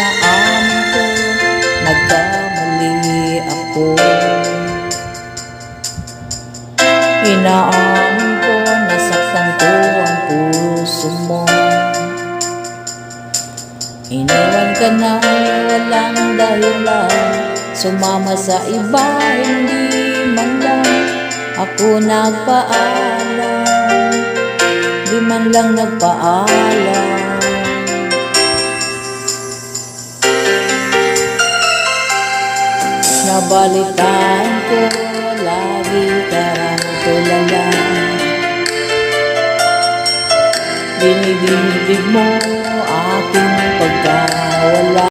inaamin ko, nagkamali ako. Inaamin ko, nasaktan ko ang puso mo. Iniwan ka na walang dahilan, sumama sa iba, hindi man lang ako nagpaalam, di man lang nagpaalam. Nabalitaan ko, lagi tarantulala, binibig mo